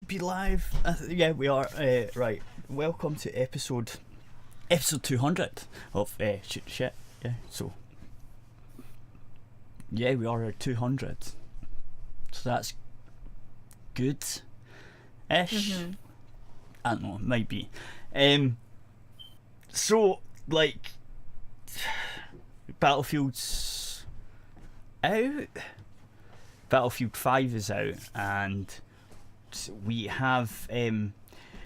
be live. Yeah, we are. Right. Welcome to episode 200 of Shoot Shit. Yeah. So. Yeah, we are at 200. So that's good-ish. Mm-hmm. I don't know. It might be. So like, Battlefield's out. Battlefield 5 is out, and we have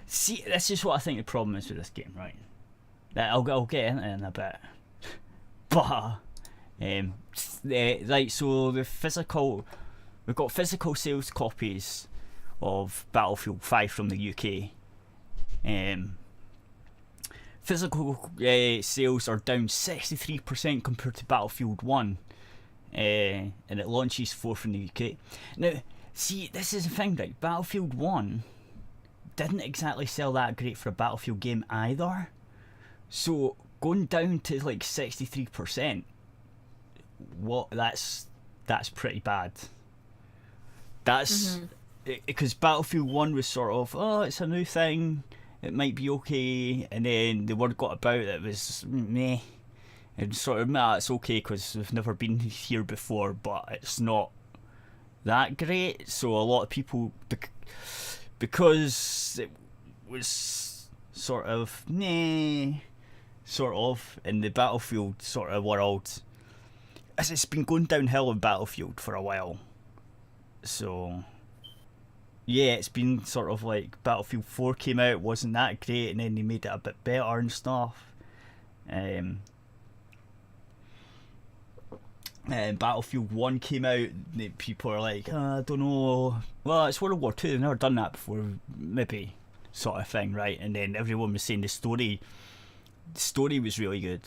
see, this is what I think the problem is with this game, right? I'll get into it in a bit, but like, so the physical, we've got physical sales copies of Battlefield 5 from the UK. Physical sales are down 63% compared to Battlefield 1. And it launches 4th in the UK. Now, see, this is the thing, right? Battlefield 1 didn't exactly sell that great for a Battlefield game either. So, going down to like 63%, that's pretty bad. That's because Battlefield 1 was sort of, oh, it's a new thing, it might be okay, and then the word got about it was meh. And sort of, it's okay because we've never been here before, but it's not that great. So a lot of people, because it was sort of, in the Battlefield sort of world, as it's been going downhill in Battlefield for a while. So, yeah, it's been sort of like Battlefield 4 came out, wasn't that great, and then they made it a bit better and stuff. Battlefield 1 came out, people are like, I don't know, well, it's World War 2, they've never done that before, maybe, sort of thing, right? And then everyone was saying the story was really good,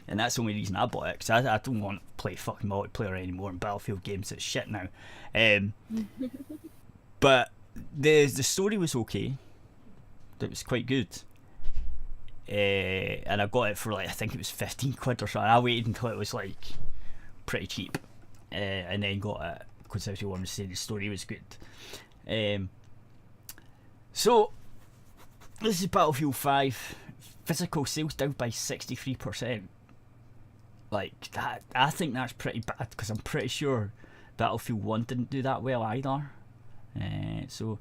and that's the only reason I bought it, because I don't want to play fucking multiplayer anymore in Battlefield games. It's shit now. But the story was okay, it was quite good. And I got it for like, I think it was 15 quid or something. I waited until it was like pretty cheap, and then got it because everyone was saying the story was good. So this is Battlefield 5. Physical sales down by 63%. Like that, I think that's pretty bad, because I'm pretty sure Battlefield 1 didn't do that well either. So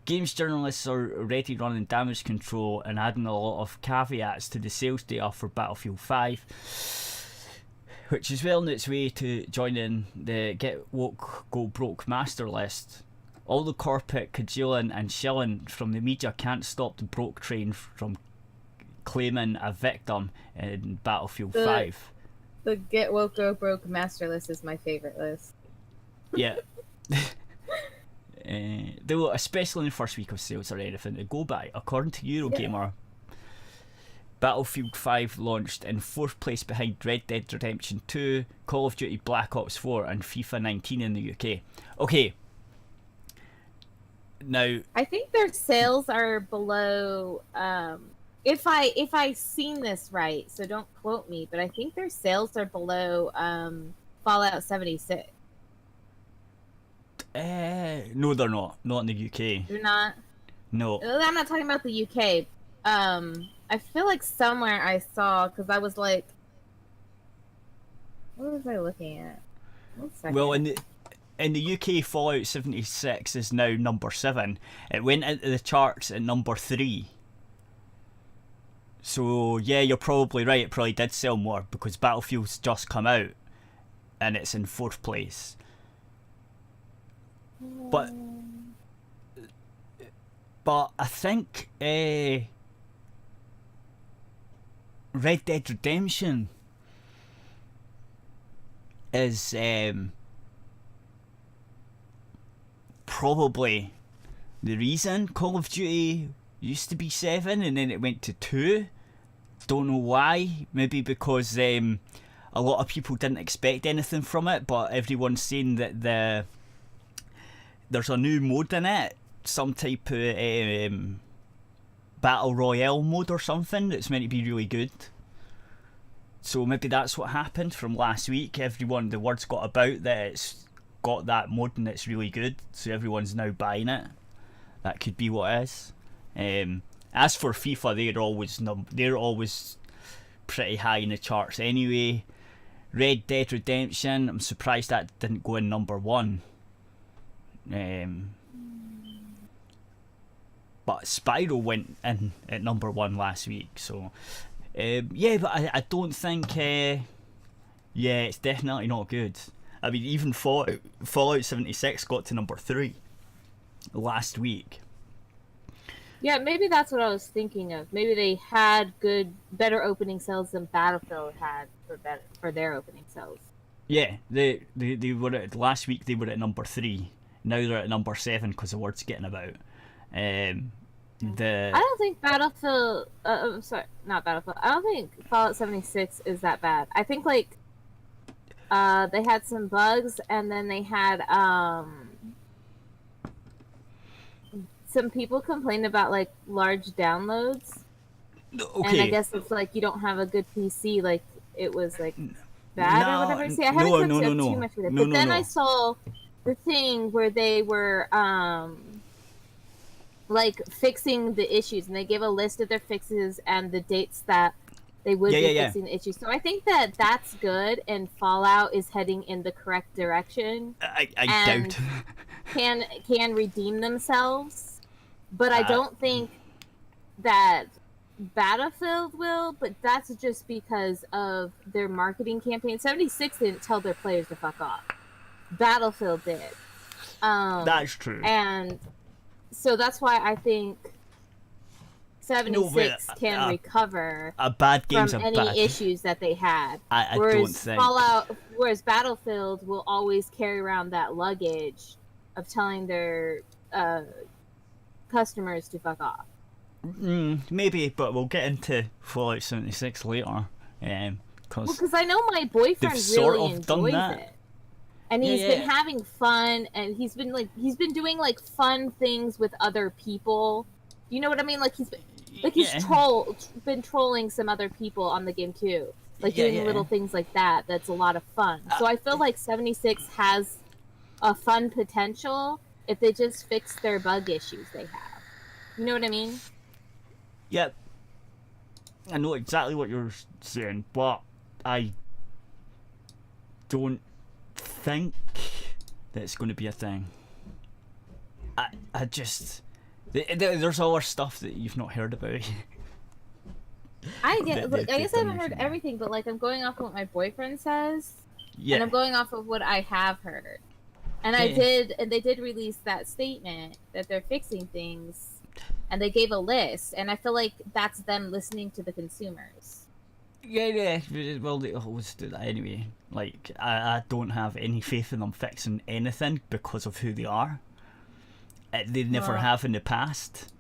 games journalists are already running damage control and adding a lot of caveats to the sales data for Battlefield 5, which is well on its way to joining the Get Woke Go Broke master list. All the corporate cajoling and shilling from the media can't stop the broke train from claiming a victim in Battlefield 5. The Get Woke Go Broke master list is my favorite list. Yeah. Though, especially in the first week of sales or anything to go by, according to Eurogamer, Battlefield 5 launched in 4th place behind Red Dead Redemption 2, Call of Duty Black Ops 4 and FIFA 19 in the UK. Okay, now I think their sales are below, if I seen this right, so don't quote me, but I think their sales are below Fallout 76. No, they're not. Not in the UK. They're not? No. I'm not talking about the UK. I feel like somewhere I saw, because I was like, what was I looking at? Well, in the UK, Fallout 76 is now number 7. It went into the charts at number 3. So, yeah, you're probably right. It probably did sell more, because Battlefield's just come out, and it's in 4th place. But I think Red Dead Redemption is probably the reason. Call of Duty used to be 7 and then it went to 2. Don't know why. Maybe because a lot of people didn't expect anything from it, but everyone's saying that there's a new mode in it, some type of battle royale mode or something that's meant to be really good. So maybe that's what happened from last week. The words got about that it's got that mode and it's really good, so everyone's now buying it. that could be what it is. As for FIFA, they're always pretty high in the charts anyway. Red Dead Redemption, I'm surprised that didn't go in number 1. But Spyro went in at number 1 last week, so yeah, but I don't think it's definitely not good. I mean, even Fallout 76 got to number 3 last week. Yeah, maybe that's what I was thinking of. Maybe they had better opening sales than Battlefield had for their opening sales. Yeah, they were last week. They were at number 3. Now they're at number 7 because the word's getting about. I don't think Battlefield. Sorry, not Battlefield. I don't think Fallout 76 is that bad. I think they had some bugs, and then they had some people complained about large downloads. Okay. And I guess it's you don't have a good PC, it was bad or whatever. See, I haven't looked up too much with it. But then I saw the thing where they were fixing the issues, and they gave a list of their fixes and the dates that they would be fixing the issues. So I think that's good, and Fallout is heading in the correct direction. I doubt can redeem themselves. But I don't think that Battlefield will, but that's just because of their marketing campaign. 76 didn't tell their players to fuck off. Battlefield did. That's true. And so that's why I think 76 can recover a bad game's from a any bad issues that they had. I don't think. Whereas Battlefield will always carry around that luggage of telling their customers to fuck off. Maybe, but we'll get into Fallout 76 later. Because I know my boyfriend really enjoys it, and he's been having fun, and he's been doing fun things with other people. You know what I mean? He's been trolling some other people on the game too, doing little things like that. That's a lot of fun. So I feel like 76 has a fun potential if they just fix their bug issues they have. You know what I mean? Yep. I know exactly what you're saying, but I don't think that it's going to be a thing. I just... There's other stuff that you've not heard about. I guess I haven't heard everything, but I'm going off of what my boyfriend says. Yeah. And I'm going off of what I have heard. And they did release that statement that they're fixing things, and they gave a list, and I feel like that's them listening to the consumers. Yeah, well, they always do that anyway. I don't have any faith in them fixing anything because of who they are. They never have in the past.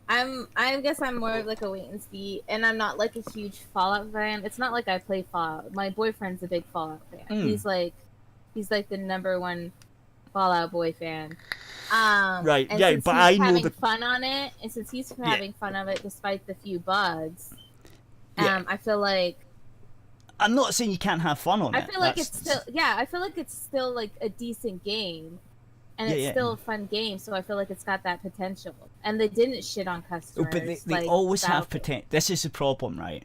I guess I'm more of a wait and see, and I'm not a huge Fallout fan. It's not like I play Fallout. My boyfriend's a big Fallout fan. He's the number one Fallout boy fan. Right, and yeah, since but he's I know having fun on it, and since he's having fun of it despite the few bugs, I feel like I'm not saying you can't have fun on it. I feel like it's still a decent game, and it's still a fun game. So I feel like it's got that potential, and they didn't shit on customers. But they always have potential. This is the problem, right?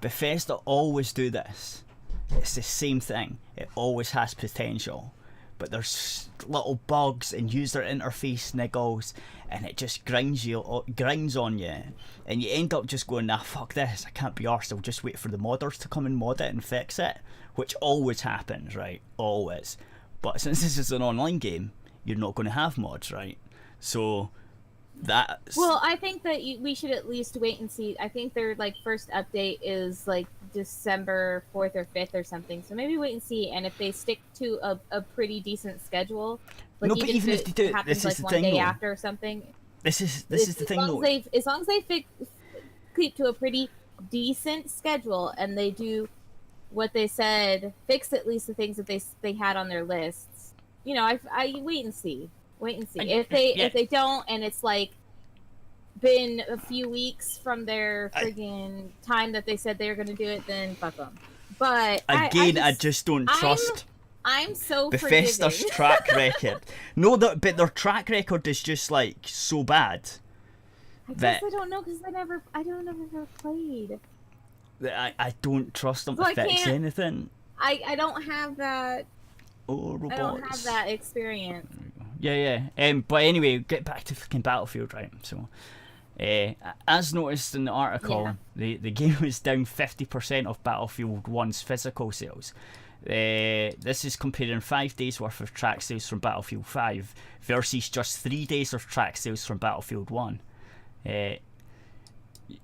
Bethesda always do this. It's the same thing. It always has potential, but there's little bugs and user interface niggles, and it just grinds on you, and you end up just going, nah, fuck this, I can't be arsed, I'll just wait for the modders to come and mod it and fix it, which always happens, right? Always. But since this is an online game, you're not going to have mods, right? So that's... Well, I think that we should at least wait and see. I think their first update is December 4th or 5th or something. So maybe wait and see. And if they stick to a pretty decent schedule, even if they do, happens this is the one thing, day though. after or something. This is the thing, though. As long as they keep to a pretty decent schedule and they do what they said, fix at least the things that they had on their lists. I wait and see. If they don't, and it's been a few weeks from their friggin' time that they said they were going to do it, then fuck them. But I just don't trust. I'm so Bethesda's forgiving. track record. No, but their track record is just like so bad. I guess I don't know because I don't ever played. I don't trust them so to fix anything. I don't have that. Oh, robots. I don't have that experience. Yeah. But anyway, get back to fucking Battlefield, right? So, as noticed in the article, the game was down 50% of Battlefield 1's physical sales. This is comparing 5 days worth of track sales from Battlefield 5 versus just 3 days of track sales from Battlefield 1.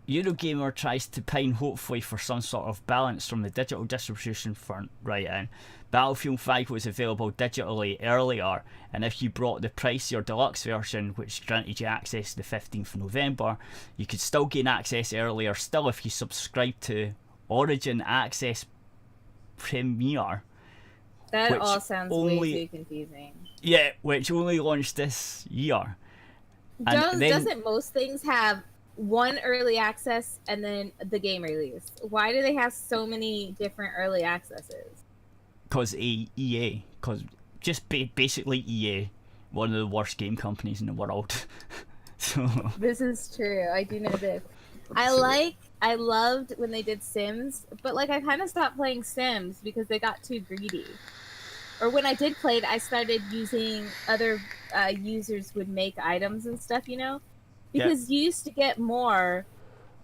Eurogamer tries to pine hopefully for some sort of balance from the digital distribution front, right? And Battlefield 5 was available digitally earlier, and if you brought the pricier deluxe version, which granted you access the 15th of November, you could still gain access earlier still if you subscribe to Origin Access Premier. That all sounds way too confusing. Yeah, which only launched this year. Doesn't most things have one early access and then the game release? Why do they have so many different early accesses? Because EA, just basically EA, one of the worst game companies in the world. So this is true. I do know this. I loved when they did Sims, but like I kind of stopped playing Sims because they got too greedy. Or when I did play it, I started using other users would make items and stuff, you know, because you used to get more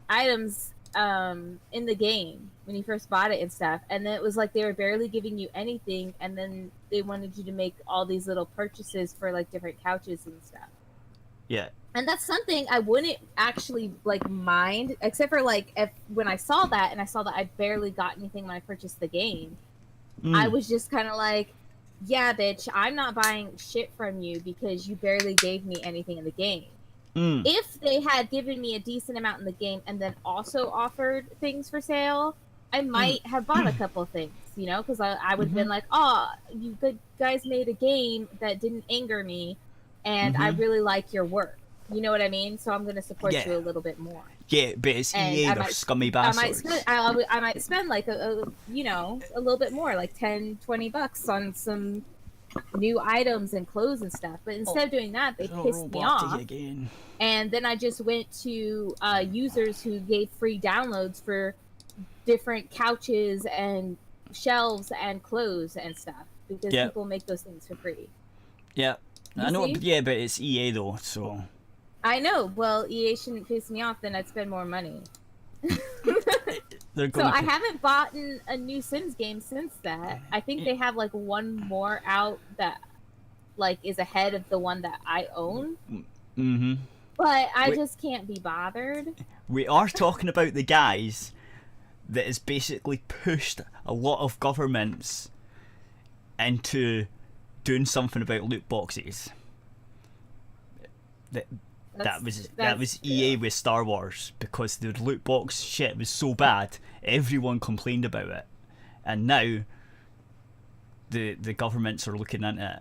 items in the game when you first bought it and stuff, and then it was like they were barely giving you anything, and then they wanted you to make all these little purchases for like different couches and stuff. Yeah. And that's something I wouldn't actually like mind, except for like when I saw that and I saw that I barely got anything when I purchased the game. I was just kind of like, yeah, bitch, I'm not buying shit from you because you barely gave me anything in the game. If they had given me a decent amount in the game and then also offered things for sale, I might have bought a couple of things, you know, because I would have been like, oh, you good guys made a game that didn't anger me, and I really like your work. You know what I mean? So I'm going to support you a little bit more. Yeah, but it's EA, they're scummy bastards. I might spend like a little bit more, like $10-$20 on some new items and clothes and stuff. But instead of doing that, they pissed me off. And then I just went to users who gave free downloads for different couches and shelves and clothes and stuff, because people make those things for free. Yeah, I know. Yeah, but it's EA though, so. I know. Well, EA shouldn't piss me off. Then I'd spend more money. So I haven't bought a new Sims game since that. I think they have like one more out that like is ahead of the one that I own. Mm-hmm. But I just can't be bothered. We are talking about the guys that has basically pushed a lot of governments into doing something about loot boxes. That was EA with Star Wars, because the loot box shit was so bad, everyone complained about it, and now the governments are looking into it.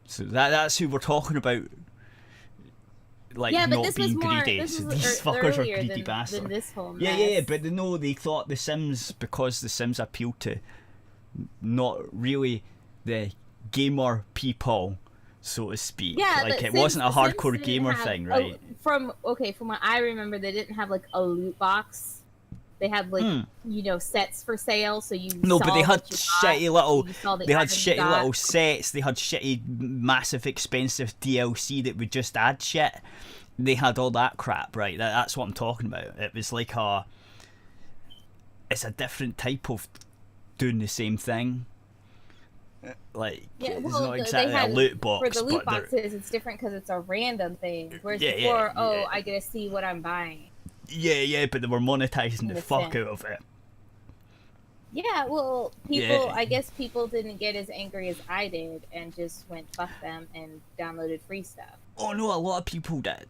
So that's who we're talking about. Like, not being greedy. So these fuckers are greedy bastards. Than this whole mess. Yeah, but they thought the Sims, because the Sims appealed to not really the gamer people, so to speak. Yeah, like it wasn't a hardcore gamer thing, right? From what I remember, they didn't have like a loot box. They had like sets for sale, so you but they had shitty little little sets. They had shitty, massive, expensive DLC that would just add shit. They had all that crap, right? That's what I'm talking about. It was like it's a different type of doing the same thing. Like, it's not exactly a loot box. For the loot boxes, it's different because it's a random thing. Whereas before, I get to see what I'm buying. Yeah, but they were monetizing the fuck out of it. Yeah, well, people, I guess people didn't get as angry as I did and just went fuck them and downloaded free stuff. Oh no, a lot of people did.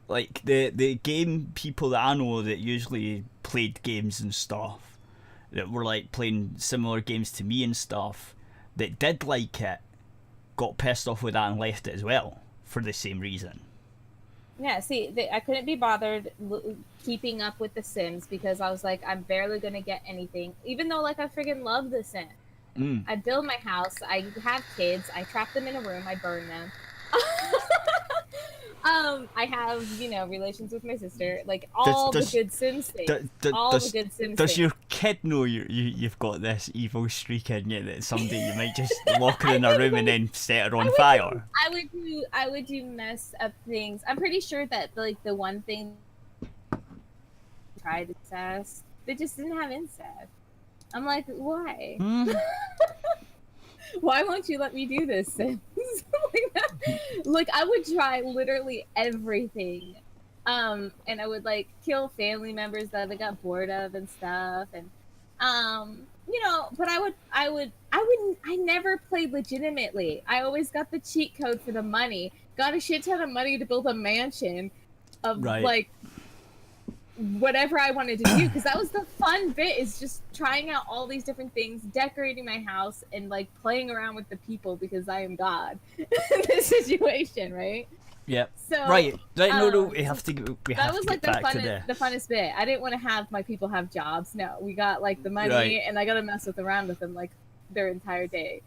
Like, the game people that I know that usually played games and stuff, that were like playing similar games to me and stuff, that did like it, got pissed off with that and left it as well, for the same reason. Yeah, see, I couldn't be bothered keeping up with The Sims because I was like, I'm barely going to get anything. Even though, like, I friggin' love The Sims. I build my house. I have kids. I trap them in a room. I burn them. I have, relations with my sister. Like, all the good Sims things. The good Sims Does things. your kid know you've got this evil streak in you that someday you might just lock her in a room and then set her on fire? I would do mess up things. I'm pretty sure that, like, the one thing tried incest, they just didn't have incest. I'm like, why? Why won't you let me do this, Sims? Like, I would try literally everything. And I would, like, kill family members that I got bored of and stuff. And, but I never played legitimately. I always got the cheat code for the money. Got a shit ton of money to build a mansion of, like, whatever I wanted to do, because that was the fun bit, is just trying out all these different things, decorating my house, and like playing around with the people, because I am God in this situation, right? Yep. So no, we have to go. That was like the funnest bit. I didn't want to have my people have jobs. No, we got like the money, and I got to mess around with them like their entire day.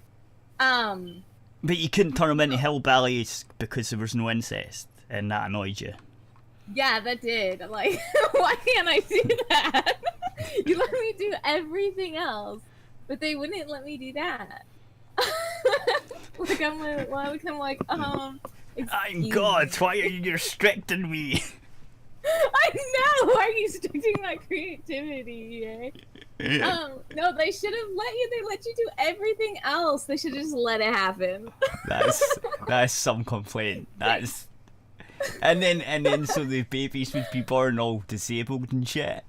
But you couldn't turn them into hillbillies because there was no incest, and that annoyed you. Yeah, that did. Like, why can't I do that? You let me do everything else, but they wouldn't let me do that. Like, I'm God, why are you restricting me? I know! Why are you restricting my creativity? No, they should have let you. They let you do everything else. They should have just let it happen. That's some complaint. And then so the babies would be born all disabled and shit.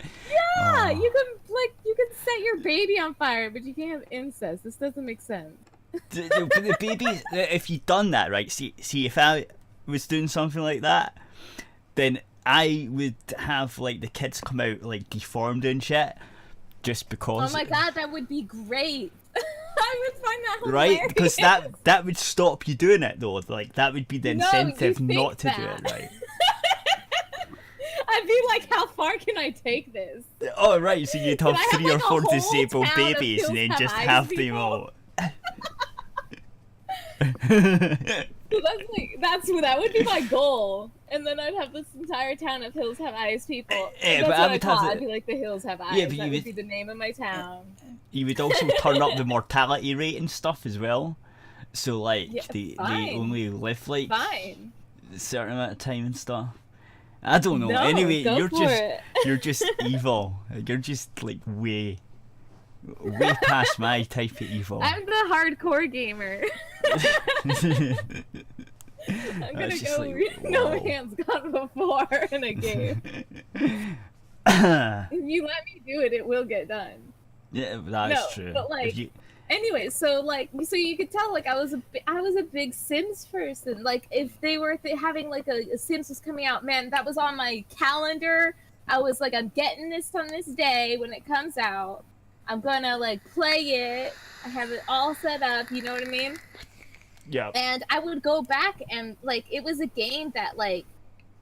Yeah, you can set your baby on fire, but you can't have incest. This doesn't make sense. But the baby, if you'd done that, right? See, if I was doing something like that, then I would have like the kids come out like deformed and shit, just because. Oh my god, that would be great. I would find that hilarious. Right, because that would stop you doing it though. Like that would be the incentive not to do it, right? I'd be like, how far can I take this? Oh right, so you'd have 3 or 4 disabled babies and then just have them all. So that would be my goal, and then I'd have this entire town of Hills Have Eyes people. Yeah, but I'd be like, the Hills Have Eyes. Yeah, but that would be the name of my town. You would also turn up the mortality rate and stuff as well. So like they only live like a certain amount of time and stuff. I don't know. No, anyway, you're just evil. You're just like way past my type of evil. I'm the hardcore gamer. I'm gonna go like, No Man's Gone before in a game. If you let me do it, it will get done. Yeah, that's true. But like, anyway, so you could tell like I was a big Sims person. Like if they were having like a Sims was coming out, man, that was on my calendar. I was like, I'm getting this on this day when it comes out. I'm gonna like play it. I have it all set up. You know what I mean? Yeah. And I would go back and like it was a game that like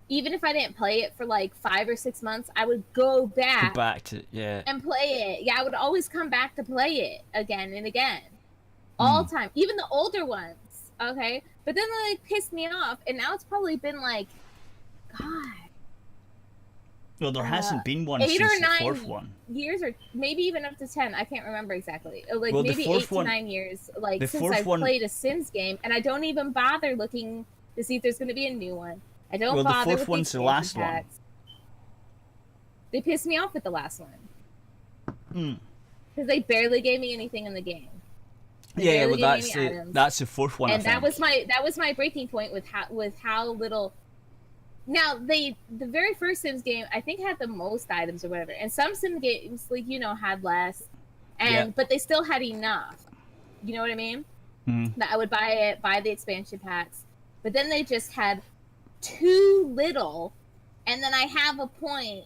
even if I didn't play it for like 5 or 6 months, I would go back to and play it. Yeah, I would always come back to play it again and again, all the time. Even the older ones, okay. But then they like pissed me off, and now it's probably been like, God. Well, there hasn't been one 8 since or 9 the 4th one. Years, or maybe even up to 10. I can't remember exactly. Like well, maybe 8 to 9 years. Like since I've played a Sims game, and I don't even bother looking to see if there's going to be a new one. I don't bother with the 4th one's the last one. They pissed me off with the last one. Because they barely gave me anything in the game. Yeah, well, that's the 4th one. And that was my breaking point with how little. Now the very first Sims game I think had the most items or whatever, and some Sim games like had less, but they still had enough. You know what I mean? That I would buy the expansion packs, but then they just had too little, and then I have a point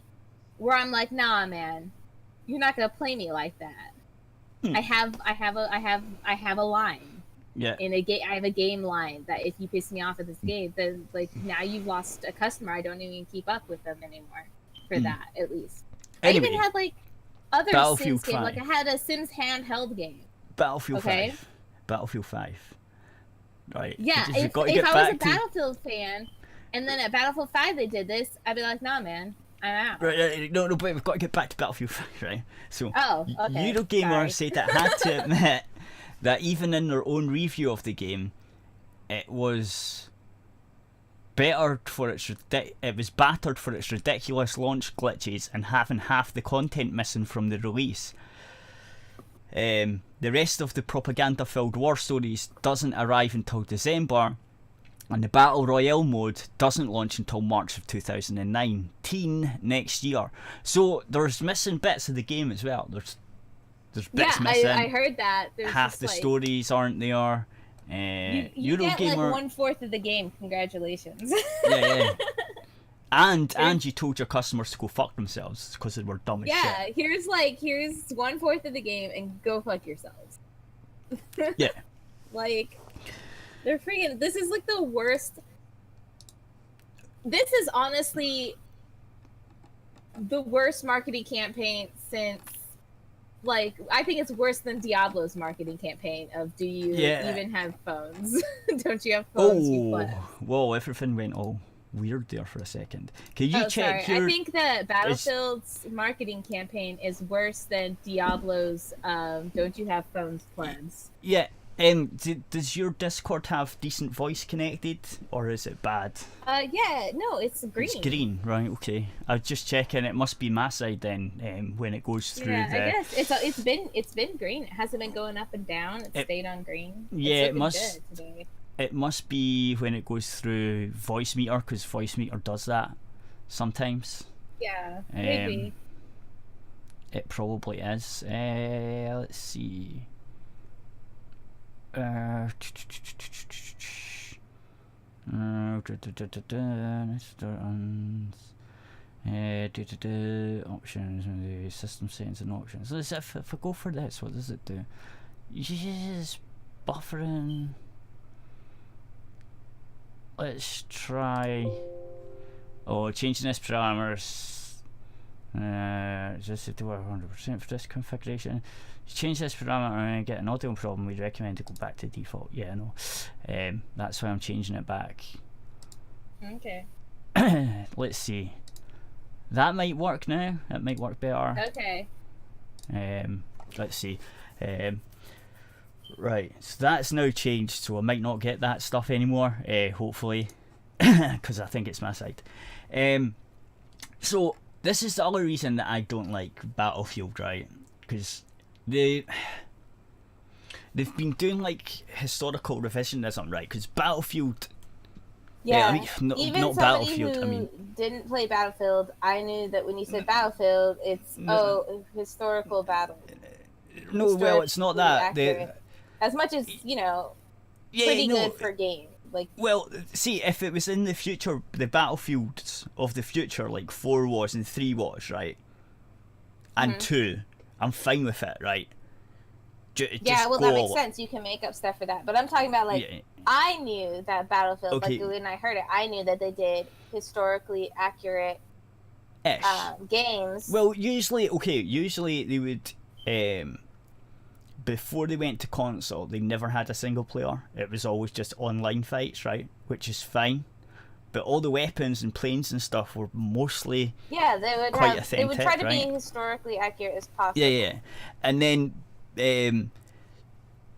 where I'm like, nah, man, you're not gonna play me like that. I have a line. Yeah. In a game, I have a game line that if you piss me off at this game, then like now you've lost a customer. I don't even keep up with them anymore. For that, at least. Anyway, I even had like other Sims games. Like I had a Sims handheld game. Battlefield 5. Battlefield 5. Right. Yeah, if I was a Battlefield fan, and then at Battlefield 5 they did this, I'd be like, nah, man, I'm out. Right, no, but we've got to get back to Battlefield 5, right? So, okay. Eurogamer said it had to admit that even in their own review of the game, it was battered for its ridiculous launch glitches and having half the content missing from the release. The rest of the propaganda-filled war stories doesn't arrive until December, and the Battle Royale mode doesn't launch until March of 2019, next year. So there's missing bits of the game as well. There's bits missing. I heard that. There's half the stories aren't there. You get like 1/4 of the game. Congratulations. Yeah. And you told your customers to go fuck themselves because they were dumb as shit. Yeah, here's 1/4 of the game and go fuck yourselves. Yeah. Like, they're freaking. This is like the worst. This is honestly the worst marketing campaign since. Like, I think it's worse than Diablo's marketing campaign of do you even have phones? Don't you have phones? Whoa, everything went all weird there for a second. Can you check I think that Battlefield's marketing campaign is worse than Diablo's don't you have phones plans. Yeah. Does your Discord have decent voice connected, or is it bad? No, it's green. It's green, right? Okay. I was just checking. It must be my side then. When it goes through. Yeah, I guess it's been green. It hasn't been going up and down. It stayed on green. Yeah, it must. Good today. It must be when it goes through voice meter, because voice meter does that sometimes. Yeah, maybe. It probably is. Let's see. Options, system settings and options. So if I go for this, what does it do? Yes, buffering. Let's try. Changing this parameters. Just to work 100% for this configuration. Change this parameter and get an audio problem, we'd recommend to go back to default. Yeah, no. That's why I'm changing it back. Okay. Let's see. That might work now. That might work better. Okay. Let's see. Right, so that's now changed, so I might not get that stuff anymore, hopefully, because I think it's my side. So this is the other reason that I don't like Battlefield, right? Because they've been doing like historical revisionism, right? Because Battlefield, even not Battlefield. Who didn't play Battlefield, I knew that when you said Battlefield, it's historical battle. No, well, it's not that. As much as pretty good for game. Like, well, see, if it was in the future, the battlefields of the future, like 4 was and 3 was, right, and 2, I'm fine with it, right? That makes sense. You can make up stuff for that. But I'm talking about I knew that Battlefield, like when I heard it, I knew that they did historically accurate games. Well, usually they would. Before they went to console, they never had a single player. It was always just online fights, right? Which is fine. But all the weapons and planes and stuff were mostly quite authentic. They would try to be historically accurate as possible. Yeah. And then,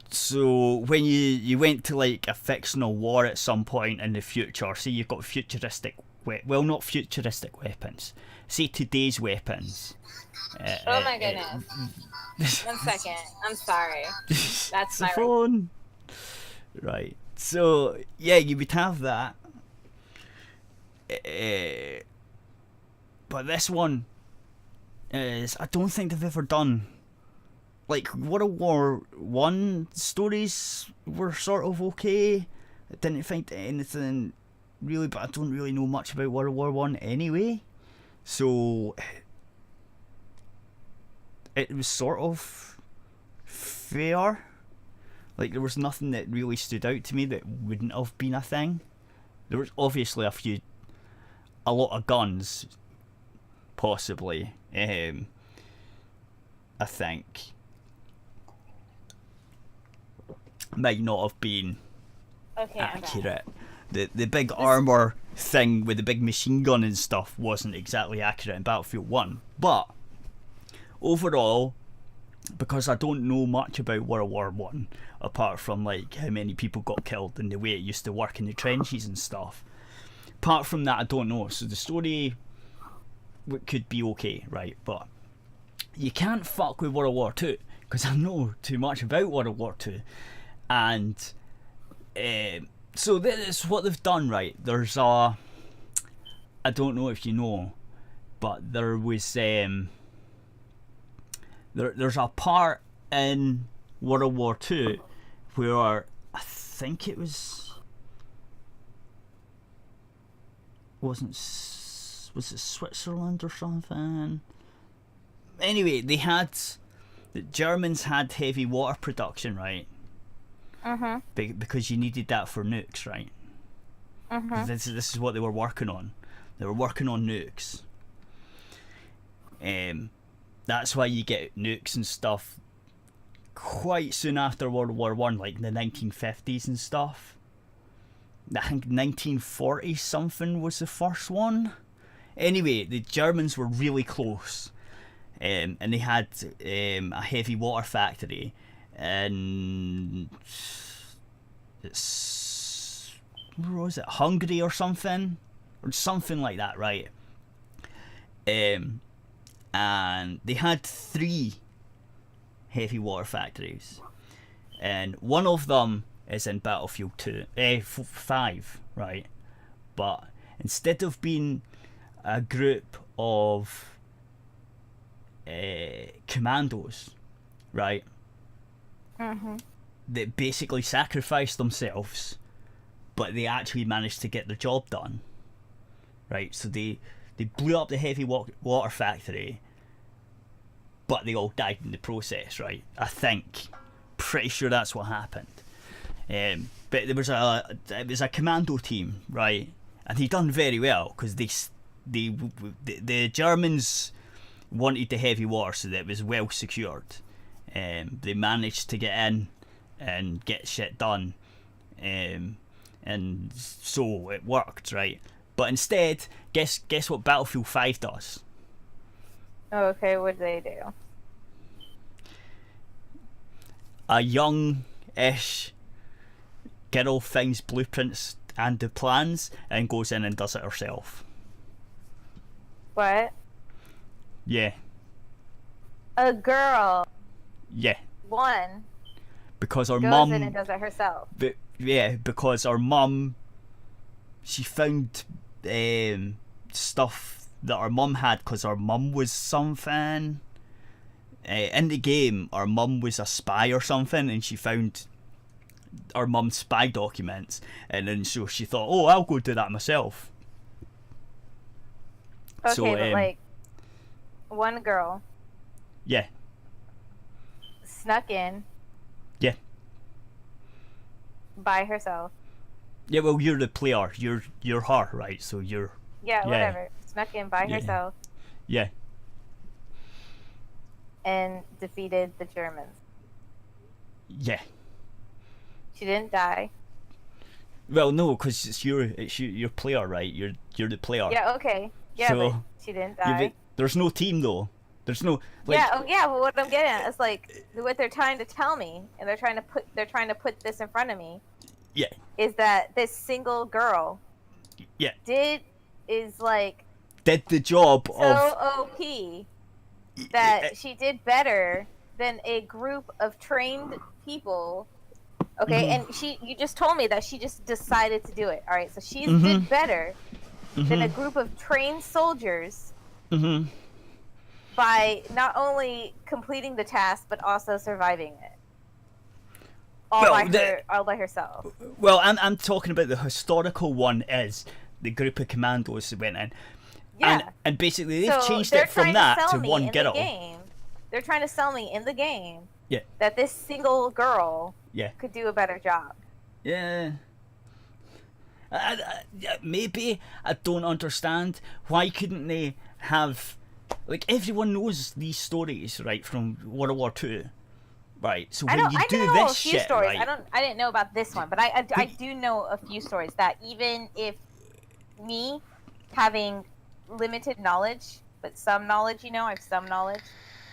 so when you went to like a fictional war at some point in the future, say you've got futuristic, not futuristic weapons. Say today's weapons. Oh my goodness. 1 second. I'm sorry. That's my phone. Right. So yeah, you would have that. But this one is, I don't think they've ever done. Like World of War 1 stories were sort of okay. I didn't find anything really, but I don't really know much about World War 1 anyway. So it was sort of fair. Like there was nothing that really stood out to me that wouldn't have been a thing. There was obviously a lot of guns, possibly. I think. might not have been okay, accurate. The big armour thing with the big machine gun and stuff wasn't exactly accurate in Battlefield 1. But overall, because I don't know much about World War 1, apart from like how many people got killed and the way it used to work in the trenches and stuff, apart from that I don't know. So the story could be okay, right? But you can't fuck with World War 2 because I know too much about World War 2. And so this is what they've done, right? There's I don't know if you know, but there was there's a part in World War 2 where I think it was it Switzerland or something? Anyway, the Germans had heavy water production, right? Because you needed that for nukes, right? This is what they were working on. They were working on nukes. That's why you get nukes and stuff quite soon after World War One, like in the 1950s and stuff. I think 1940 something was the first one. Anyway, the Germans were really close, and they had a heavy water factory, and where was it? Hungary or something like that, right? And they had 3 heavy water factories, and one of them is in Battlefield 5, right? But instead of being a group of commandos, right? They basically sacrificed themselves, but they actually managed to get the job done, right? So they blew up the heavy water factory, but they all died in the process, right? I think, pretty sure that's what happened. But it was a commando team, right? And he done very well because the Germans wanted the heavy water, so that it was well secured. They managed to get in and get shit done, and so it worked, right? But instead, guess what Battlefield 5 does? Oh, okay, what do they do? A young-ish girl finds blueprints and the plans and goes in and does it herself. What? Yeah. A girl. Yeah. One. Because her goes mum. in and does it herself. Because her mum. She found stuff that her mum had because her mum was something. In the game, her mum was a spy or something, and she found her mum's spy documents, and then so she thought, oh, I'll go do that myself. Okay, so, but like, one girl. Yeah. Snuck in. Yeah. By herself. Yeah, well, you're the player. You're her, right? So you're. Yeah, whatever. Snuck in by herself. Yeah. And defeated the Germans. Yeah. She didn't die. Well, no, because it's your player, right? You're the player. Yeah. Okay. Yeah, so, but she didn't die. Yeah, there's no team though. There's no. Like, yeah. Oh, yeah. But what I'm getting at is like what they're trying to tell me, and they're trying to put this in front of me. Yeah. Is that this single girl? Yeah. Did the job so of OP that she did better than a group of trained people. Okay, and you just told me that she just decided to do it. All right, so she did better than a group of trained soldiers by not only completing the task but also surviving it. All by herself. Well, I'm talking about the historical one is the group of commandos that went in. Yeah. And basically they've changed it from that to one girl. They're trying to sell me in the game that this single girl could do a better job. Yeah. Maybe I don't understand. Why couldn't they have... Like, everyone knows these stories, right, from World War II. Right. So when you do this shit, stories. right? I didn't know about this one, but I do know a few stories that even if me having limited knowledge, but some knowledge, I have some knowledge.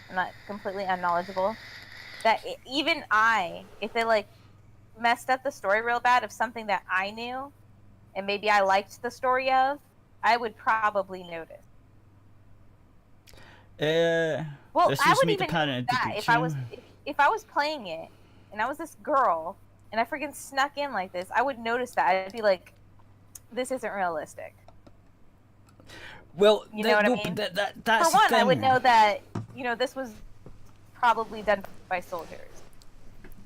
I'm not completely unknowledgeable. That even if they like messed up the story real bad of something that I knew, and maybe I liked the story of, I would probably notice. Well, I would even know that if I was playing it, and I was this girl, and I freaking snuck in like this, I would notice that. I'd be like, "This isn't realistic." Well, you know what I mean? That's for one, I would know that this was probably done by soldiers,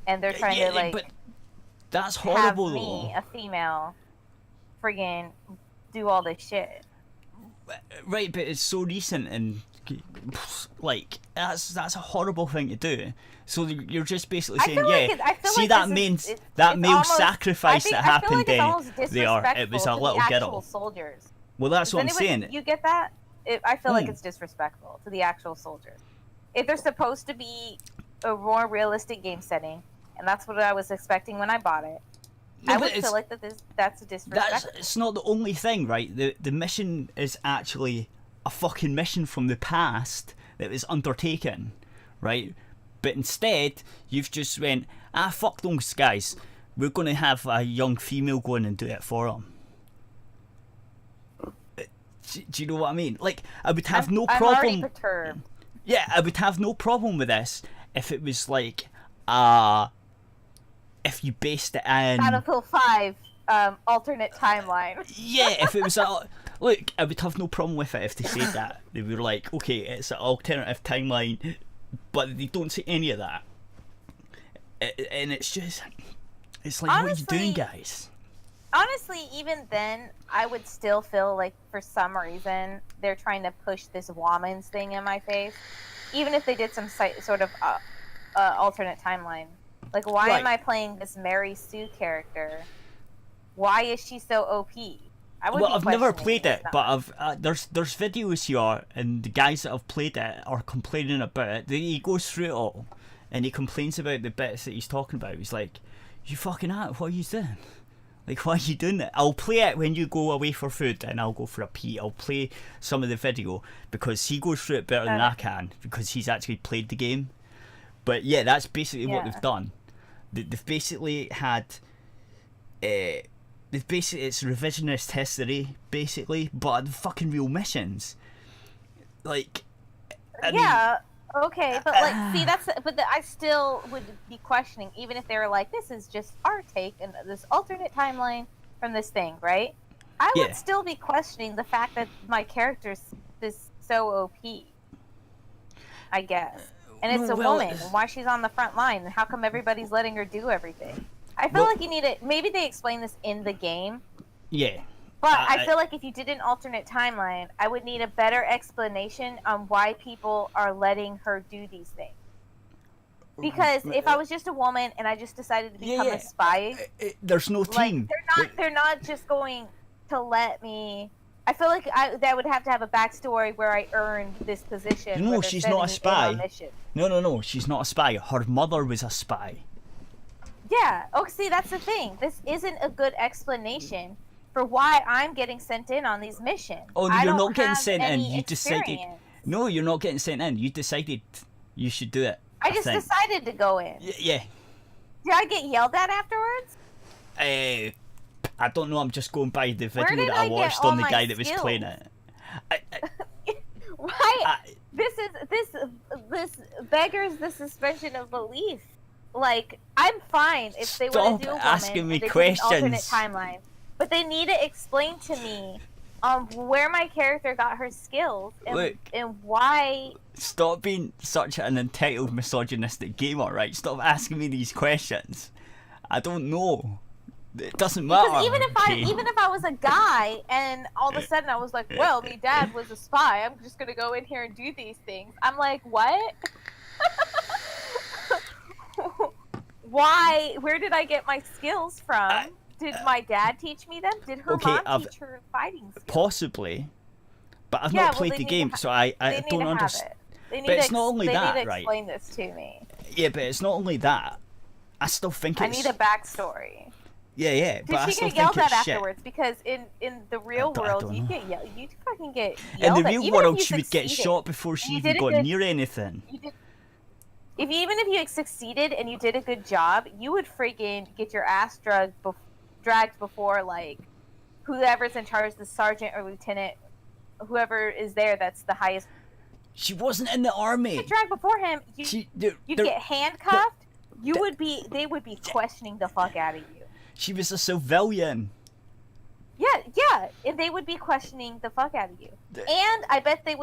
and they're trying to like. But that's horrible. Have me, a female, friggin' do all this shit. Right, but it's so recent and like that's a horrible thing to do. So you're just basically saying, see that male sacrifice that happened then. It was a little girl. Soldiers. Well, that's what I'm saying. You get that? I feel like it's disrespectful to the actual soldiers. If they're supposed to be a more realistic game setting, and that's what I was expecting when I bought it, I would feel like that's a disrespect. It's not the only thing, right? The mission is actually a fucking mission from the past that was undertaken, right? But instead, you've just went, fuck those guys. We're going to have a young female go in and do it for them. Do you know what I mean? Like, I would have no problem. I'm already perturbed. Yeah, I would have no problem with this if it was like, if you based it in Battlefield 5 alternate timeline. Yeah, if it was look, I would have no problem with it if they said that. They were like, okay, it's an alternative timeline, but they don't say any of that. And it's like, honestly, what are you doing, guys? Honestly, even then, I would still feel like for some reason they're trying to push this woman's thing in my face, even if they did some sort of alternate timeline. Like, why am I playing this Mary Sue character? Why is she so OP? I've never played it, but there's videos here, and the guys that have played it are complaining about it. He goes through it all, and he complains about the bits that he's talking about. He's like, "You fucking what are you doing? Like, why are you doing that? I'll play it when you go away for food, and I'll go for a pee. I'll play some of the video because he goes through it better than I can because he's actually played the game." But yeah, that's basically what they've done. They've basically had, it's revisionist history, basically, but fucking real missions. Like, okay, but like, see, I still would be questioning, even if they were like, this is just our take and this alternate timeline from this thing, right? I would still be questioning the fact that my character's this so OP, I guess. And it's a woman, and why she's on the front line, and how come everybody's letting her do everything? I feel like you need it. Maybe they explain this in the game. Yeah. But I feel like if you did an alternate timeline, I would need a better explanation on why people are letting her do these things. Because if I was just a woman and I just decided to become a spy, there's no team. They're not just going to let me. I feel like that would have to have a backstory where I earned this position. No, she's not a spy. No, she's not a spy. Her mother was a spy. Yeah. Oh, see, that's the thing. This isn't a good explanation for why I'm getting sent in on these missions. Oh, no, you're not getting sent in. You decided. No, you're not getting sent in. You decided you should do it. I just decided to go in. Yeah. Did I get yelled at afterwards? I don't know. I'm just going by the video that I watched on the guy that was playing it. Why? This beggars the suspension of belief. Like, I'm fine if they want to do a woman, asking me they questions. An alternate timeline, but they need to explain to me where my character got her skills and why. Stop being such an entitled, misogynistic gamer, right? Stop asking me these questions. I don't know. It doesn't matter. Because even if I was a guy and all of a sudden I was like, well, my dad was a spy, I'm just gonna go in here and do these things. I'm like, what? Why? Where did I get my skills from? Did my dad teach me them? Did her mom teach her fighting skills? Possibly, but I've not played the game, so I don't understand. But it's not only that, right? They need to explain this to me. Yeah, but it's not only that. I still think I need a backstory. Yeah, but I still think it's shit. Did she get yelled at afterwards? Because in the real world, you get yelled. You fucking get yelled at. In the real world, she would get shot before she even got near anything. Even if you succeeded and you did a good job, you would freaking get your ass dragged before, like, whoever's in charge, the sergeant or lieutenant, whoever is there that's the highest. She wasn't in the army. You get dragged before him. You'd get handcuffed. They would be questioning the fuck out of you. She was a civilian. Yeah, and they would be questioning the fuck out of you. And I bet they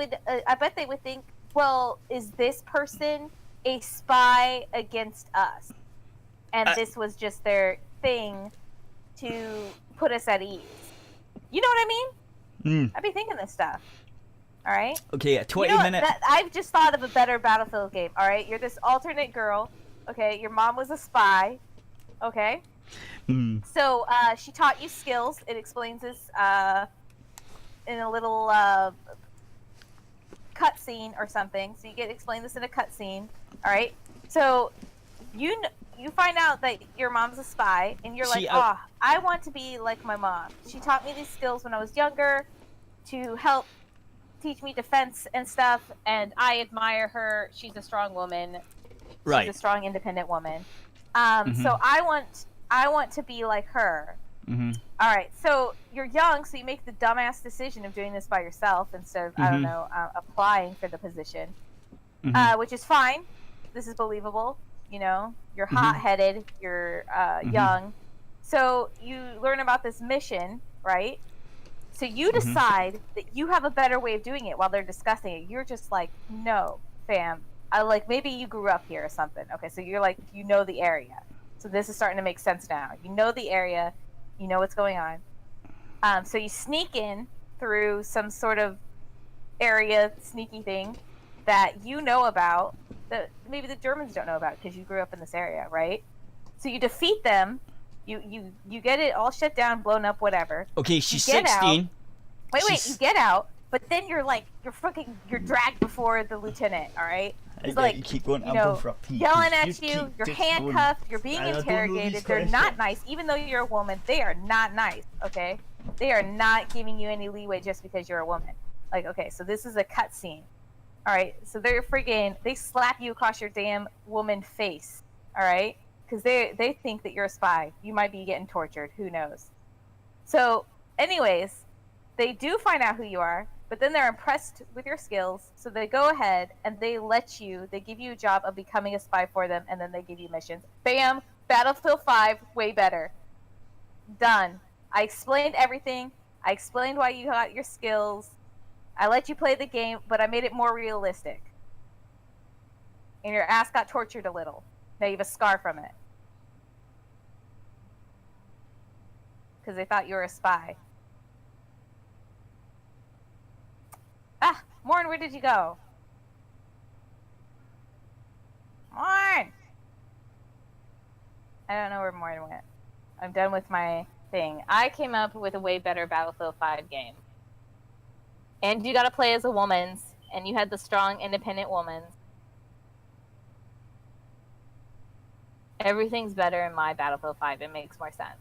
would think, well, is this person a spy against us? And this was just their thing to put us at ease. You know what I mean? I'd be thinking this stuff. All right? Okay, a 20-minute... I've just thought of a better Battlefield game, all right? You're this alternate girl, okay? Your mom was a spy, okay? So she taught you skills. It explains this in a little cutscene or something. So you get explained this in a cutscene, all right? So you find out that your mom's a spy, and you're like, I want to be like my mom. She taught me these skills when I was younger to help teach me defense and stuff, and I admire her. She's a strong woman. Right. She's a strong, independent woman. So I want to be like her. All right. So you're young, so you make the dumbass decision of doing this by yourself instead of, I don't know, applying for the position, which is fine. This is believable. You know, you're hot-headed, you're young. So you learn about this mission, right? So you decide that you have a better way of doing it while they're discussing it. You're just like, no, fam. Maybe you grew up here or something. Okay, so you're like, you know the area. So this is starting to make sense now. You know the area. You know what's going on. So you sneak in through some sort of area sneaky thing that you know about that maybe the Germans don't know about because you grew up in this area, right? So you defeat them. You get it all shut down, blown up, whatever. Okay, she's 16. Wait, you get out, but then you're dragged before the lieutenant, all right? It's like, you keep going, for a pee. Yelling at you, you're handcuffed, you're being interrogated. They're not nice. Even though you're a woman, they are not nice, okay? They are not giving you any leeway just because you're a woman. Like, okay, so this is a cutscene. All right, so they slap you across your damn woman face, all right? Because they think that you're a spy. You might be getting tortured. Who knows? So, anyways, they do find out who you are, but then they're impressed with your skills, so they go ahead and they give you a job of becoming a spy for them, and then they give you missions. Bam! Battlefield 5, way better. Done. I explained everything. I explained why you got your skills. I let you play the game, but I made it more realistic. And your ass got tortured a little. Now you have a scar from it. Because they thought you were a spy. Morn, where did you go? Morn! I don't know where Morn went. I'm done with my thing. I came up with a way better Battlefield 5 game. And you gotta play as a woman's, and you had the strong, independent woman's. Everything's better in my Battlefield 5. It makes more sense.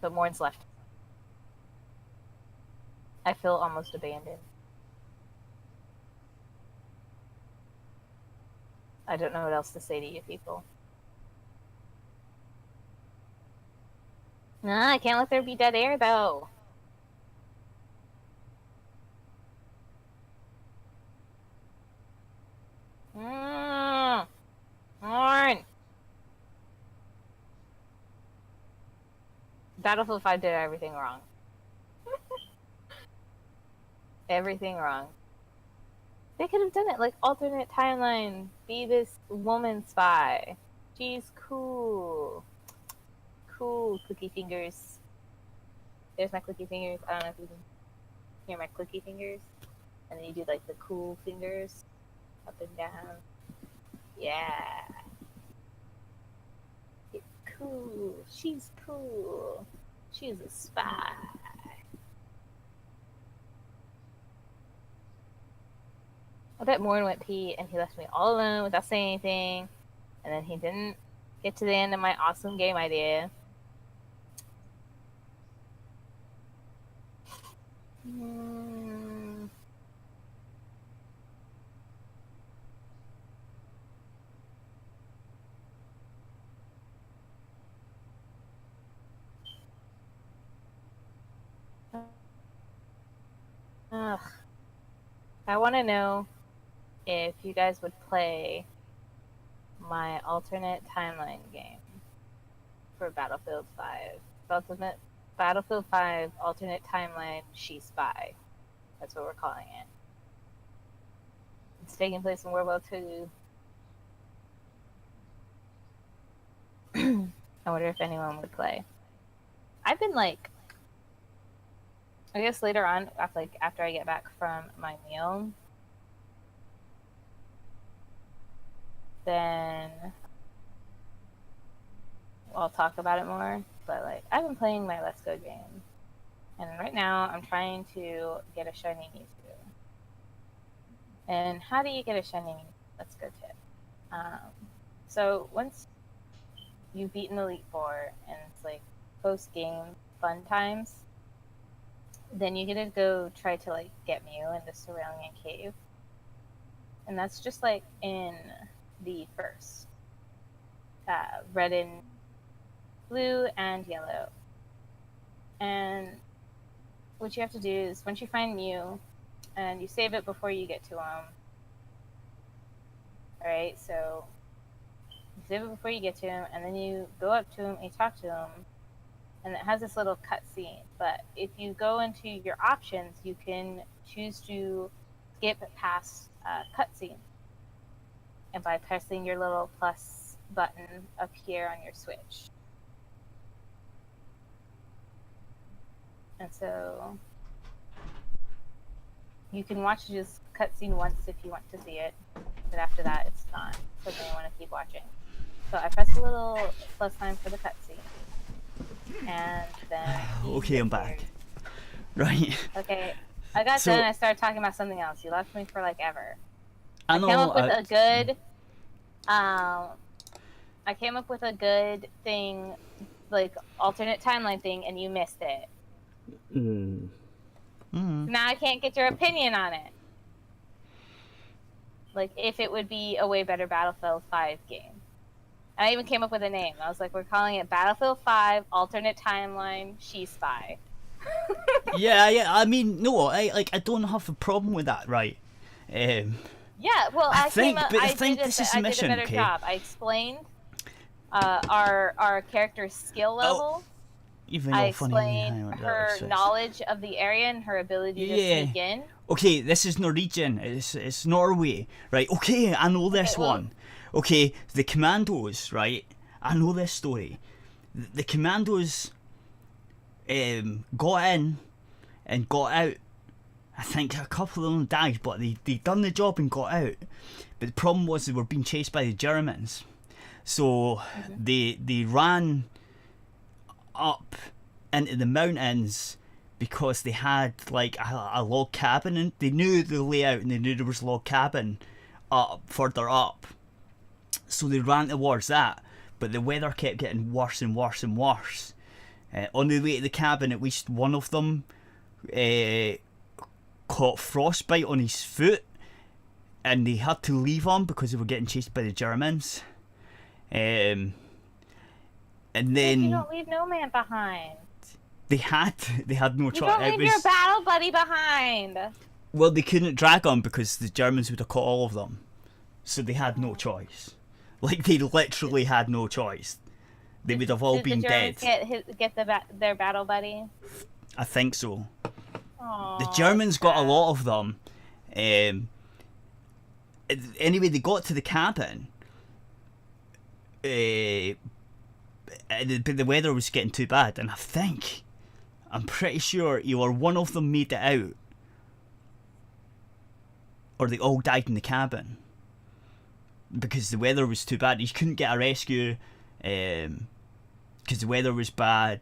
But Morn's left. I feel almost abandoned. I don't know what else to say to you people. Nah, I can't let there be dead air, though. Morn! Battlefield 5 did everything wrong. Everything wrong. They could have done it like alternate timeline. Be this woman spy. She's cool. Cool, clicky fingers. There's my clicky fingers. I don't know if you can hear my clicky fingers. And then you do like the cool fingers. Up and down. Yeah. It's cool. She's cool. She's a spy. bet Morn went pee, and he left me all alone without saying anything. And then he didn't get to the end of my awesome game idea. Ugh. I want to know if you guys would play my alternate timeline game for Battlefield 5. Battlefield 5 alternate timeline She Spy. That's what we're calling it. It's taking place in World War II. I wonder if anyone would play. I've been like, I guess later on, after I get back from my meal, then I'll talk about it more. But like, I've been playing my Let's Go game, and right now I'm trying to get a shiny Mewtwo. And how do you get a shiny Mewtwo? Let's go tip. So once you've beaten Elite Four and it's like post-game fun times, then you get to go try to like get Mew in the Cerulean Cave, and that's just like in the first red and blue and yellow. And what you have to do is once you find Mew, and you save it before you get to him. Alright, so you save it before you get to him, and then you go up to him and you talk to him, and it has this little cutscene. But if you go into your options, you can choose to skip past cutscene, and by pressing your little plus button up here on your Switch. And so you can watch this cutscene once if you want to see it, but after that it's not something I want to keep watching. So I press the little plus sign for the cutscene, and then okay, I'm back. Right. Okay, I got done and I started talking about something else. You left me for like ever. I know, came up with a good I came up with a good thing, like alternate timeline thing, and you missed it. Now I can't get your opinion on it. Like, if it would be a way better Battlefield 5 game. And I even came up with a name. I was like, we're calling it Battlefield 5 Alternate Timeline She Spy. yeah. I mean, no, I don't have a problem with that, right? Yeah, well, I did a better okay? job. I explained our character's skill level. I explained her knowledge of the area and her ability to sneak in. Okay, this is Norwegian. It's Norway, right? Okay, I know this one. Okay, the Commandos, right? I know this story. The Commandos got in and got out. I think a couple of them died, but they done the job and got out. But the problem was they were being chased by the Germans, so they ran up into the mountains because they had like a log cabin, and they knew the layout and they knew there was a log cabin further up, so they ran towards that. But the weather kept getting worse and worse and worse. On the way to the cabin, at least one of them caught frostbite on his foot, and they had to leave him because they were getting chased by the Germans. And then you don't leave no man behind. They had no choice. You don't leave your battle buddy behind. Well, they couldn't drag them because the Germans would have caught all of them, so they had no choice. Like, they literally had no choice. They would have all been dead. Get their battle buddy? I think so. Aww, the Germans got a lot of them. Anyway, they got to the cabin. But the weather was getting too bad, and I'm pretty sure either one of them made it out, or they all died in the cabin because the weather was too bad. You couldn't get a rescue because the weather was bad.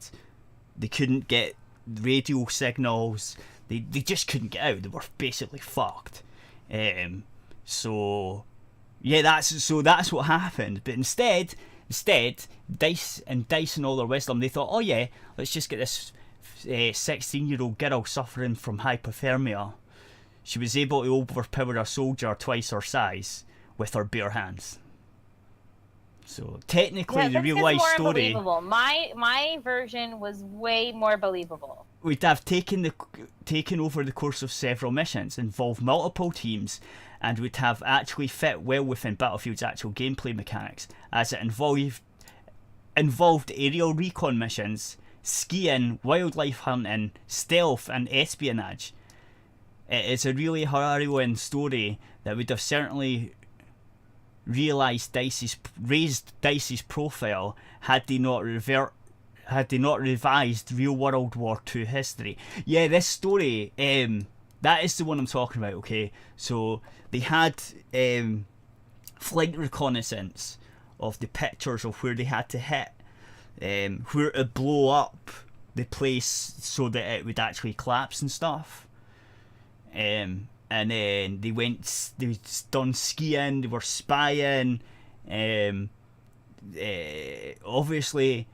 They couldn't get radio signals. They just couldn't get out. They were basically fucked. So yeah, that's what happened. But instead, Dice and all their wisdom, they thought, oh yeah, let's just get this 16-year-old girl suffering from hypothermia. She was able to overpower a soldier twice her size with her bare hands. So technically, the real life story. My version was way more believable. We'd have taken over the course of several missions, involved multiple teams, and would have actually fit well within Battlefield's actual gameplay mechanics, as it involved aerial recon missions, skiing, wildlife hunting, stealth, and espionage. It is a really harrowing story that would have certainly raised Dice's profile had they not revised real World War II history. Yeah, this story, that is the one I'm talking about, okay? So they had flight reconnaissance of the pictures of where they had to hit, where to blow up the place so that it would actually collapse and stuff. And then they done skiing, they were spying. Obviously,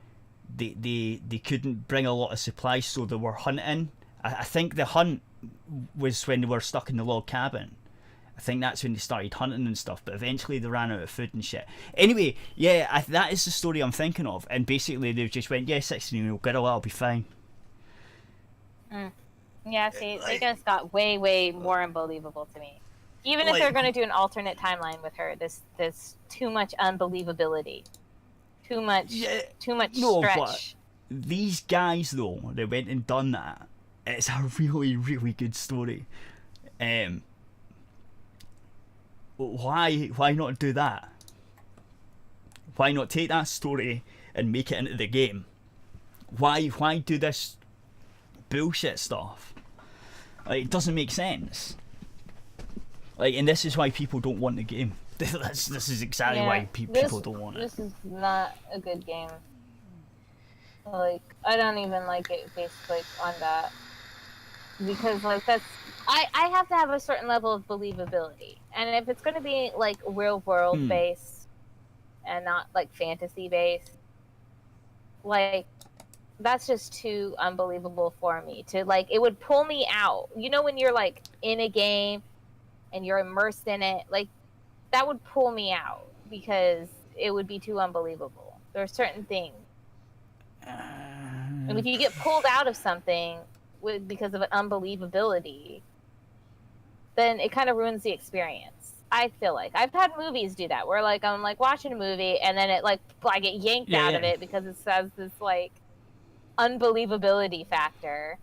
they couldn't bring a lot of supplies, so they were hunting. I think the hunt was when they were stuck in the log cabin. I think that's when they started hunting and stuff, but eventually they ran out of food and shit. Anyway, yeah, that is the story I'm thinking of, and basically they just went, yeah, 16-year-old girl, I'll be fine. Yeah, see, they just got way, way more unbelievable to me. Even if they're going to do an alternate timeline with her, this too much unbelievability. Too much stretch. But these guys, though, they went and done that. It's a really, really good story. Why not do that? Why not take that story and make it into the game? Why do this bullshit stuff? Like, it doesn't make sense. Like, and this is why people don't want the game. This is exactly why people don't want it. This is not a good game. Like, I don't even like it basically on that. Because, like, I have to have a certain level of believability. And if it's going to be, like, real world based and not, like, fantasy based, like, that's just too unbelievable for me to, like, it would pull me out. You know, when you're, like, in a game and you're immersed in it, like, that would pull me out because it would be too unbelievable. There are certain things. And if you get pulled out of something because of an unbelievability, then it kind of ruins the experience. I feel like I've had movies do that where, like, I'm, like, watching a movie and then it, like, I get yanked out of it because it has this, like, unbelievability factor,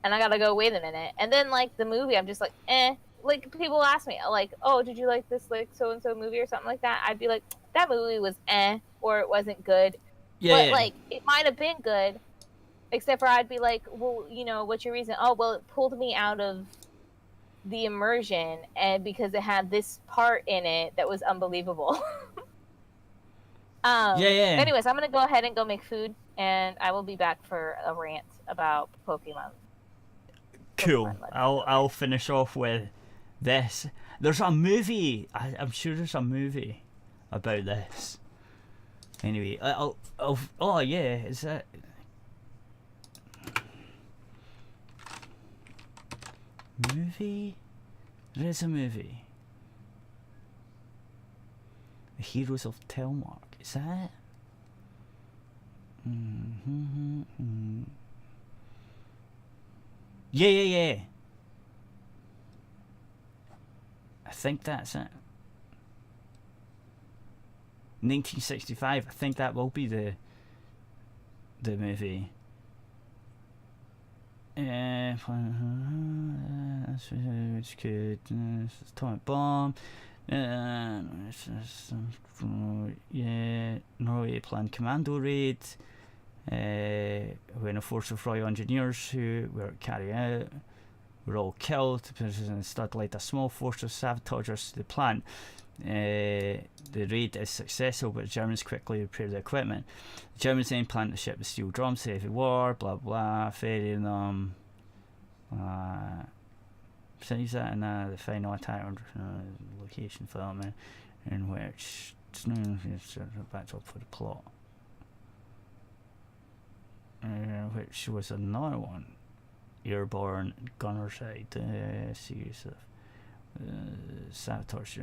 and I gotta go, wait a minute, and then, like, the movie, I'm just like, like, people ask me, like, oh, did you like this, like, so and so movie or something like that? I'd be like, that movie was or it wasn't good, like, it might have been good, except for I'd be like, well, you know, what's your reason? Oh, well, it pulled me out of the immersion, and because it had this part in it that was unbelievable. Anyways, I'm gonna go ahead and go make food, and I will be back for a rant about Pokemon. Cool. I'll finish off with this. There's a movie. I'm sure there's a movie about this. Anyway, oh yeah, is that? Movie? There is a movie. The Heroes of Telmark. Is that it? Yeah. I think that's it. 1965. I think that will be the movie. Which could atomic bomb. Norway planned commando raid. When a force of Royal Engineers who were carried out were all killed. The British instead led a small force of sabotagers to the plant. The raid is successful, but the Germans quickly repair the equipment. The Germans then plant the ship with steel drums, heavy war, blah blah, ferrying them Says that in the final attack location film, in which it's a backdrop for the plot. Which was another one. Airborne Gunnerside series of sabotage.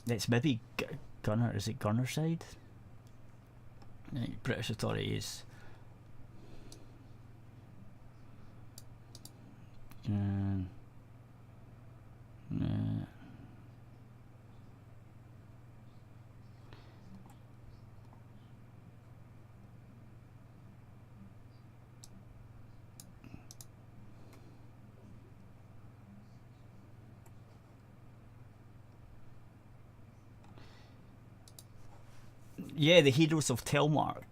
It's maybe Gunner. Is it Gunnerside? British authorities. Yeah, the Heroes of Telemark.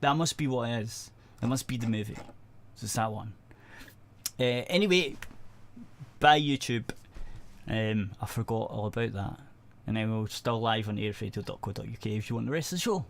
That must be what it is. That must be the movie. So it's that one. Anyway, by YouTube. I forgot all about that. And then we're still live on aerithradio.co.uk if you want the rest of the show.